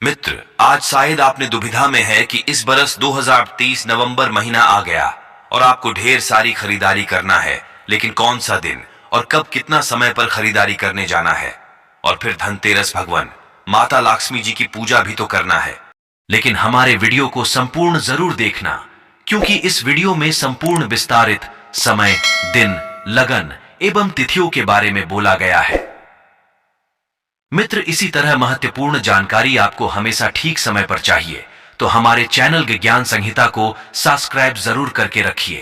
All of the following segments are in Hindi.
मित्र, आज शायद आपने दुविधा में है कि इस बरस 2023 नवंबर महीना आ गया और आपको ढेर सारी खरीदारी करना है, लेकिन कौन सा दिन और कब कितना समय पर खरीदारी करने जाना है। और फिर धनतेरस, भगवान माता लक्ष्मी जी की पूजा भी तो करना है। लेकिन हमारे वीडियो को संपूर्ण जरूर देखना, क्योंकि इस वीडियो में संपूर्ण विस्तारित समय, दिन, लगन एवं तिथियों के बारे में बोला गया है। मित्र, इसी तरह महत्वपूर्ण जानकारी आपको हमेशा ठीक समय पर चाहिए तो हमारे चैनल विज्ञान संहिता को सब्सक्राइब जरूर करके रखिए,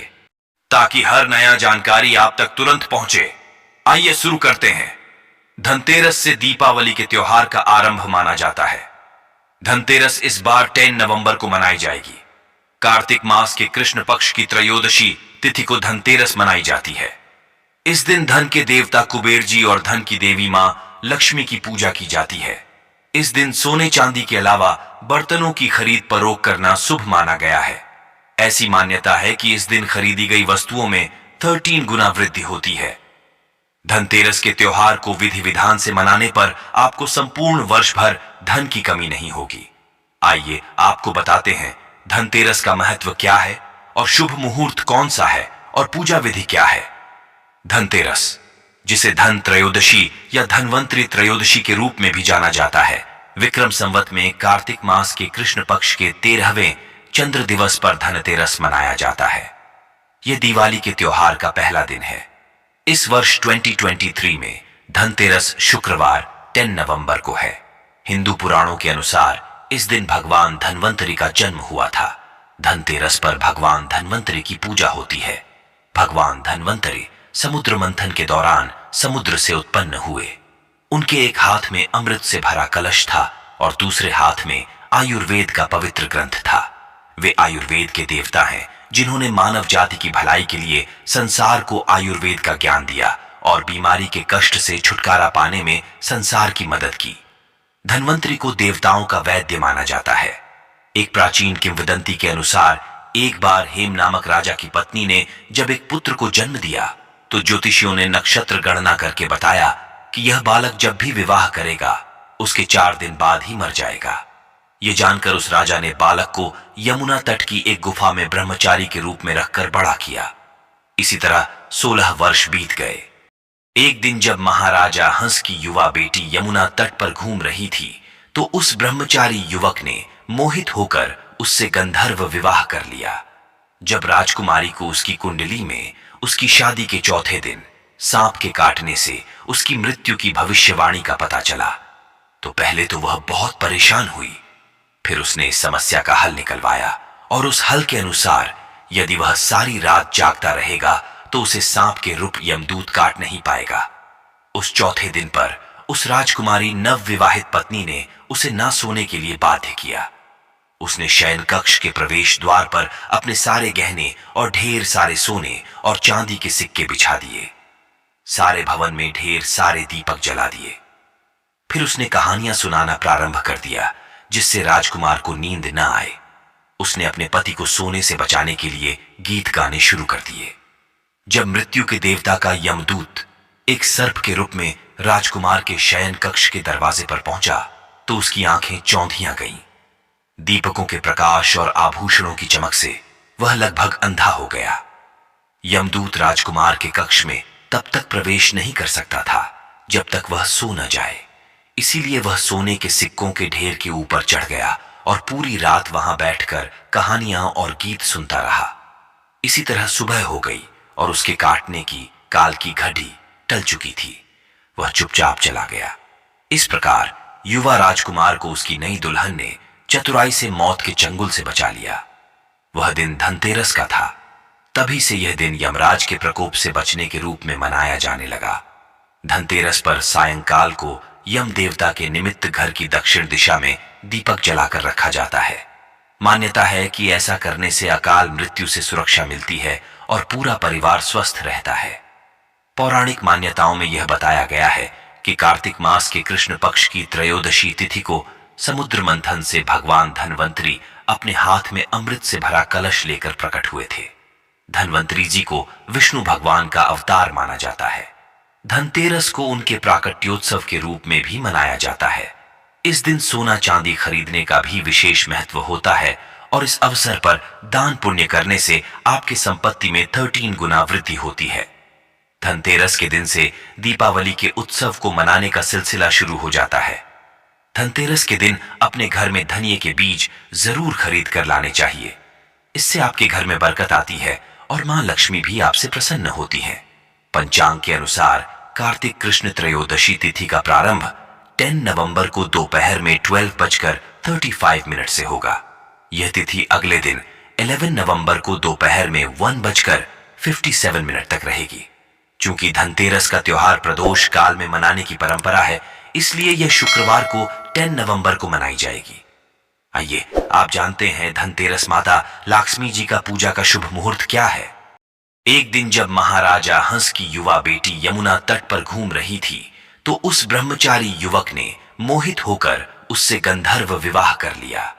ताकि हर नया जानकारी आप तक तुरंत पहुंचे। आइए शुरू करते हैं। धनतेरस से दीपावली के त्योहार का आरंभ माना जाता है। धनतेरस इस बार 10 नवंबर को मनाई जाएगी। कार्तिक मास के कृष्ण पक्ष की त्रयोदशी तिथि को धनतेरस मनाई जाती है। इस दिन धन के देवता कुबेर जी और धन की देवी मां लक्ष्मी की पूजा की जाती है। इस दिन सोने चांदी के अलावा बर्तनों की खरीद फरोख्त करना शुभ माना गया है। ऐसी मान्यता है कि इस दिन खरीदी गई वस्तुओं में 13 गुना वृद्धि होती है। धनतेरस के त्योहार को विधि विधान से मनाने पर आपको संपूर्ण वर्ष भर धन की कमी नहीं होगी। आइए आपको बताते हैं धनतेरस का महत्व क्या है और शुभ मुहूर्त कौन सा है और पूजा विधि क्या है। धनतेरस, जिसे धन त्रयोदशी या धनवंतरी त्रयोदशी के रूप में भी जाना जाता है, विक्रम संवत में कार्तिक मास के कृष्ण पक्ष के 13वें चंद्र दिवस पर धनतेरस मनाया जाता है। यह दिवाली के त्योहार का पहला दिन है। इस वर्ष 2023 में धनतेरस शुक्रवार 10 नवंबर को है। हिंदू पुराणों के अनुसार इस दिन भगवान धनवंतरी का जन्म हुआ था। धनतेरस पर भगवान धनवंतरी की पूजा होती है। भगवान धनवंतरी समुद्र मंथन के दौरान समुद्र से उत्पन्न हुए। उनके एक हाथ में अमृत से भरा कलश था और दूसरे हाथ में आयुर्वेद का पवित्र ग्रंथ था। वे आयुर्वेद के देवता हैं, जिन्होंने मानव जाति की भलाई के लिए संसार को आयुर्वेद का ज्ञान दिया और बीमारी के कष्ट से छुटकारा पाने में संसार की मदद की। धनवंतरी को देवताओं का वैद्य माना जाता है। एक प्राचीन किंवदंती के अनुसार एक बार हेम नामक राजा की पत्नी ने जब एक पुत्र को जन्म दिया तो ज्योतिषियों ने नक्षत्र गणना करके बताया कि यह बालक जब भी विवाह करेगा उसके 4 दिन बाद ही मर जाएगा। यह जानकर उस राजा ने बालक को यमुना तट की एक गुफा में ब्रह्मचारी के रूप में रखकर बड़ा किया। इसी तरह 16 वर्ष बीत गए। एक दिन जब महाराजा हंस की युवा बेटी यमुना तट पर घूम रही थी तो उस ब्रह्मचारी युवक ने मोहित होकर उससे गंधर्व विवाह कर लिया। जब राजकुमारी को उसकी कुंडली में उसकी शादी के चौथे दिन सांप के काटने से उसकी मृत्यु की भविष्यवाणी का पता चला तो पहले तो वह बहुत परेशान हुई। फिर उसने इस समस्या का हल निकलवाया और उस हल के अनुसार यदि वह सारी रात जागता रहेगा तो उसे सांप के रूप यमदूत काट नहीं पाएगा। उस चौथे दिन पर उस राजकुमारी नव विवाहित पत्नी ने उसे ना सोने के लिए बाध्य किया। उसने शयन कक्ष के प्रवेश द्वार पर अपने सारे गहने और ढेर सारे सोने और चांदी के सिक्के बिछा दिए। सारे भवन में ढेर सारे दीपक जला दिए। फिर उसने कहानियां सुनाना प्रारंभ कर दिया जिससे राजकुमार को नींद न आए। उसने अपने पति को सोने से बचाने के लिए गीत गाने शुरू कर दिए। जब मृत्यु के देवता का यमदूत एक सर्प के रूप में राजकुमार के शयन कक्ष के दरवाजे पर पहुंचा तो उसकी आंखें चौंधियां गईं। दीपकों के प्रकाश और आभूषणों की चमक से वह लगभग अंधा हो गया। यमदूत राजकुमार के कक्ष में तब तक प्रवेश नहीं कर सकता था जब तक वह सो न जाए। इसीलिए वह सोने के सिक्कों के ढेर के ऊपर चढ़ गया और पूरी रात वहां बैठकर कहानियां और गीत सुनता रहा। इसी तरह सुबह हो गई और उसके काटने की काल की घड़ी टल चुकी थी। वह चुपचाप चला गया। इस प्रकार युवा राजकुमार को उसकी नई दुल्हन ने चतुराई से मौत के चंगुल से बचा लिया। वह दिन धनतेरस का था। तभी से यह दिन यमराज के प्रकोप से बचने के रूप में मनाया जाने लगा। धनतेरस पर सायंकाल को यम देवता के निमित्त घर की दक्षिण दिशा में दीपक जलाकर रखा जाता है। मान्यता है कि ऐसा करने से अकाल मृत्यु से सुरक्षा मिलती है और पूरा परिवार स्वस्थ रहता है। पौराणिक मान्यताओं में यह बताया गया है कि कार्तिक मास के कृष्ण पक्ष की त्रयोदशी तिथि को समुद्र मंथन से भगवान धनवंतरी अपने हाथ में अमृत से भरा कलश लेकर प्रकट हुए थे। धनवंतरी जी को विष्णु भगवान का अवतार माना जाता है। धनतेरस को उनके प्राकट्योत्सव के रूप में भी मनाया जाता है। इस दिन सोना चांदी खरीदने का भी विशेष महत्व होता है और इस अवसर पर दान पुण्य करने से आपकी संपत्ति में 13 गुना वृद्धि होती है। धनतेरस के दिन से दीपावली के उत्सव को मनाने का सिलसिला शुरू हो जाता है। धनतेरस के दिन अपने घर में धनिये के बीज जरूर खरीद कर लाने चाहिए। इससे आपके घर में बरकत आती है और मां लक्ष्मी भी आपसे प्रसन्न होती है। पंचांग के अनुसार कार्तिक कृष्ण त्रयोदशी तिथि का प्रारंभ 10 नवंबर को दोपहर में 12:35 से होगा। यह तिथि अगले दिन 11 नवंबर को दोपहर में 1:57 तक रहेगी। चूंकि धनतेरस का त्योहार प्रदोष काल में मनाने की परंपरा है, इसलिए यह शुक्रवार को 10 नवंबर को मनाई जाएगी। आइए आप जानते हैं धनतेरस माता लक्ष्मी जी का पूजा का शुभ मुहूर्त क्या है। एक दिन जब महाराजा हंस की युवा बेटी यमुना तट पर घूम रही थी, तो उस ब्रह्मचारी युवक ने मोहित होकर उससे गंधर्व विवाह कर लिया।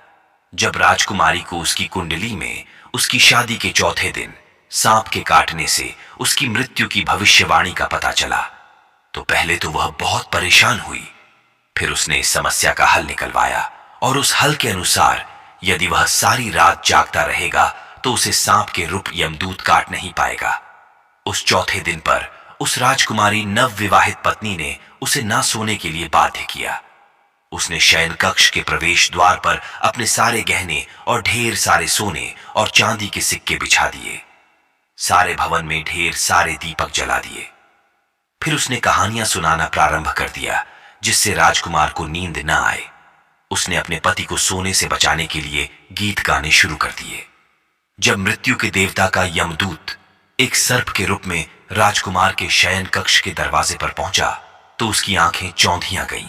जब राजकुमारी को उसकी कुंडली में उसकी शादी के चौथे दिन सांप के काटने से उसकी मृत्यु की भविष्यवाणी का पता चला, तो पहले तो वह बहुत परेशान हुई। फिर उसने इस समस्या का हल निकलवाया और उस हल के अनुसार यदि वह सारी रात जागता रहेगा तो उसे सांप के रूप यमदूत काट नहीं पाएगा। उस चौथे दिन पर उस राजकुमारी नवविवाहित पत्नी ने उसे ना सोने के लिए बाध्य किया। उसने शयन कक्ष के प्रवेश द्वार पर अपने सारे गहने और ढेर सारे सोने और चांदी के सिक्के बिछा दिए। सारे भवन में ढेर सारे दीपक जला दिए। फिर उसने कहानियां सुनाना प्रारंभ कर दिया, जिससे राजकुमार को नींद न आए। उसने अपने पति को सोने से बचाने के लिए गीत गाने शुरू कर दिए। जब मृत्यु के देवता का यमदूत एक सर्प के रूप में राजकुमार के शयन कक्ष के दरवाजे पर पहुंचा, तो उसकी आंखें चौंधियां गईं।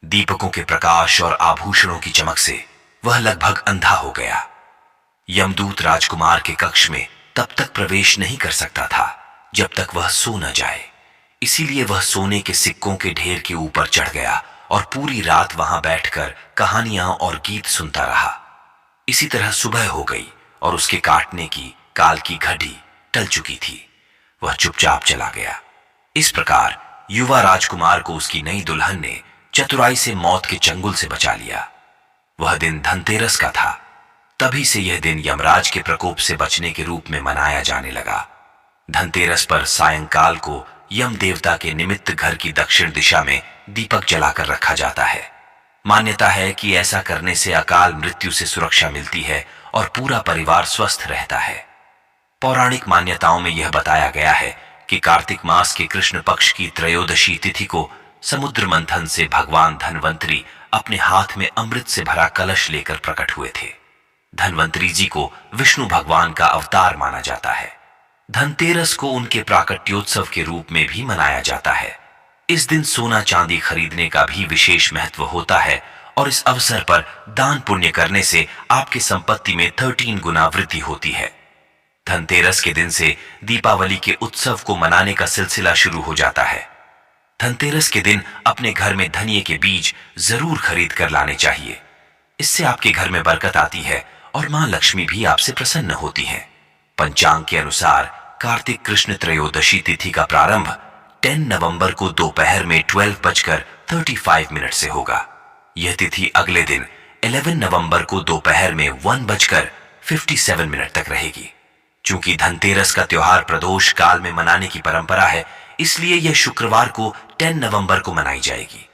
दीपकों के प्रकाश और आभूषणों की चमक से वह लगभग अंधा हो गया। यमदूत राजकुमार के कक्ष में तब तक प्रवेश नहीं कर सकता था जब तक वह सो न जाए। इसीलिए वह सोने के सिक्कों के ढेर के ऊपर चढ़ गया और पूरी रात वहां बैठकर कहानियां और गीत सुनता रहा। इसी तरह सुबह हो गई और उसके काटने की काल की घड़ी टल चुकी थी। वह चुपचाप चला गया। इस प्रकार युवा राजकुमार को उसकी नई दुल्हन ने चतुराई से मौत के चंगुल से बचा लिया। वह दिन धनतेरस का था। तभी से यह दिन यमराज के प्रकोप से बचने के रूप में मनाया जाने लगा। धनतेरस पर सायंकाल को यम देवता के निमित्त घर की दक्षिण दिशा में दीपक जलाकर रखा जाता है। मान्यता है कि ऐसा करने से अकाल मृत्यु से सुरक्षा मिलती है और पूरा परिवार स्वस्थ रहता है। पौराणिक मान्यताओं में यह बताया गया है कि कार्तिक मास के कृष्ण पक्ष की त्रयोदशी तिथि को समुद्र मंथन से भगवान धनवंतरी अपने हाथ में अमृत से भरा कलश लेकर प्रकट हुए थे। धनवंतरी जी को विष्णु भगवान का अवतार माना जाता है। धनतेरस को उनके प्राकट्योत्सव के रूप में भी मनाया जाता है। इस दिन सोना चांदी खरीदने का भी विशेष महत्व होता है और इस अवसर पर दान पुण्य करने से आपकी संपत्ति में 13 गुना वृद्धि होती है। धनतेरस के दिन से दीपावली के उत्सव को मनाने का सिलसिला शुरू हो जाता है। धनतेरस के दिन अपने घर में धनिये के बीज जरूर खरीद कर लाने चाहिए। इससे आपके घर में बरकत आती है और मां लक्ष्मी भी आपसे प्रसन्न होती है। पंचांग के अनुसार कार्तिक कृष्ण त्रयोदशी तिथि का प्रारंभ 10 नवंबर को दोपहर में 12:35 से होगा। यह तिथि अगले दिन 11 नवंबर को दोपहर में 1:57 तक रहेगी। चूंकि धनतेरस का त्योहार प्रदोष काल में मनाने की परंपरा है, इसलिए यह शुक्रवार को 10 नवंबर को मनाई जाएगी।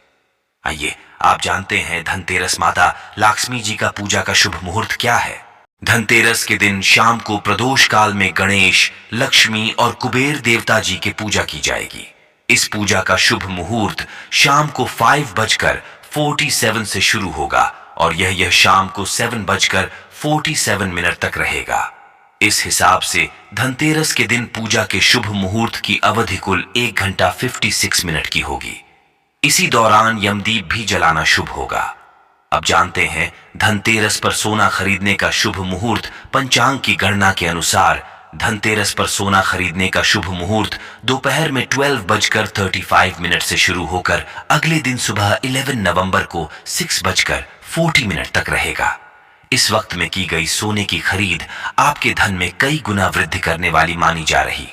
आइए आप जानते हैं धनतेरस माता लक्ष्मी जी का पूजा का शुभ मुहूर्त क्या है। धनतेरस के दिन शाम को प्रदोष काल में गणेश, लक्ष्मी और कुबेर देवता जी की पूजा की जाएगी। इस पूजा का शुभ मुहूर्त शाम को 5:47 से शुरू होगा और यह शाम को 7:47 तक रहेगा। इस हिसाब से धनतेरस के दिन पूजा के शुभ मुहूर्त की अवधि कुल 1 घंटा 56 मिनट की होगी। इसी दौरान यमदीप भी जलाना शुभ होगा। अब जानते हैं धनतेरस पर सोना खरीदने का शुभ मुहूर्त। पंचांग की गणना के अनुसार धनतेरस पर सोना खरीदने का शुभ मुहूर्त दोपहर में 12:35 से शुरू होकर अगले दिन सुबह 11 नवंबर को 6:40 तक रहेगा। इस वक्त में की गई सोने की खरीद आपके धन में कई गुना वृद्धि करने वाली मानी जा रही